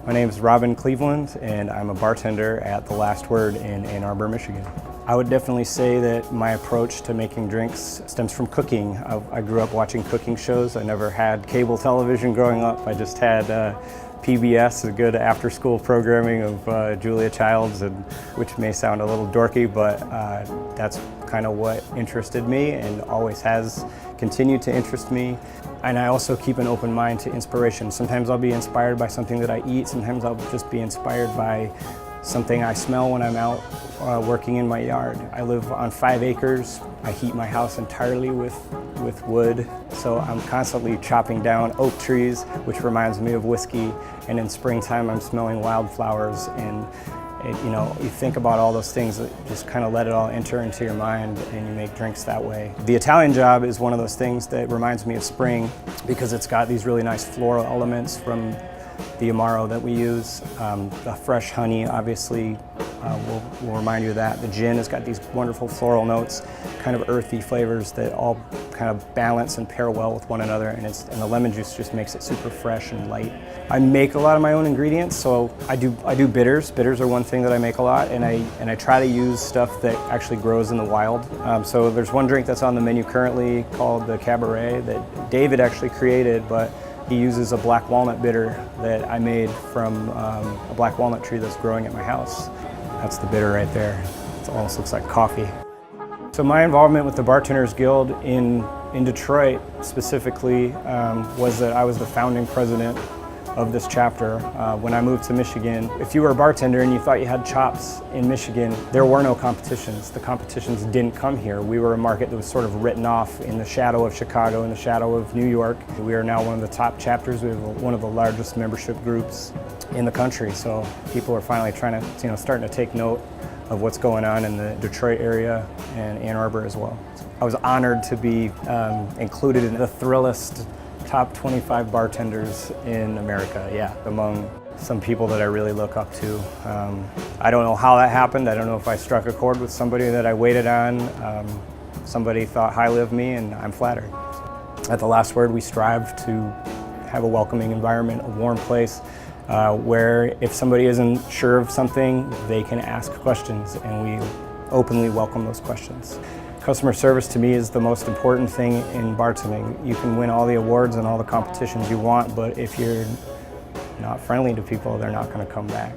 My name is Robyn Cleveland, and I'm a bartender at The Last Word in Ann Arbor, Michigan. I would definitely say that my approach to making drinks stems from cooking. I grew up watching cooking shows. I never had cable television growing up. I just had PBS, a good after-school programming of Julia Childs, which may sound a little dorky, but that's kind of what interested me and always has continued to interest me. And I also keep an open mind to inspiration. Sometimes I'll be inspired by something that I eat. Sometimes I'll just be inspired by something I smell when I'm out working in my yard. I live on 5 acres. I heat my house entirely with wood, so I'm constantly chopping down oak trees, which reminds me of whiskey. And in springtime, I'm smelling wildflowers. And you think about all those things, that just kind of let it all enter into your mind, and you make drinks that way. The Italian job is one of those things that reminds me of spring because it's got these really nice floral elements from the Amaro that we use. The fresh honey obviously will remind you of that. The gin has got these wonderful floral notes, kind of earthy flavors that all kind of balance and pair well with one another, and the lemon juice just makes it super fresh and light. I make a lot of my own ingredients, so I do bitters. Bitters are one thing that I make a lot, and I try to use stuff that actually grows in the wild. So there's one drink that's on the menu currently called the Cabaret that David actually created, but he uses a black walnut bitter that I made from a black walnut tree that's growing at my house. That's the bitter right there. It almost looks like coffee. So my involvement with the Bartenders Guild in Detroit specifically was that I was the founding president of this chapter. When I moved to Michigan, if you were a bartender and you thought you had chops in Michigan, there were no competitions. The competitions didn't come here. We were a market that was sort of written off in the shadow of Chicago, in the shadow of New York. We are now one of the top chapters. We have one of the largest membership groups in the country. So people are finally trying to, starting to take note of what's going on in the Detroit area and Ann Arbor as well. I was honored to be included in the Thrillist top 25 bartenders in America, among some people that I really look up to. I don't know how that happened. I don't know if I struck a chord with somebody that I waited on. Somebody thought highly of me, and I'm flattered. At The Last Word, we strive to have a welcoming environment, a warm place, where if somebody isn't sure of something, they can ask questions, and we openly welcome those questions. Customer service to me is the most important thing in bartending. You can win all the awards and all the competitions you want, but if you're not friendly to people, they're not going to come back.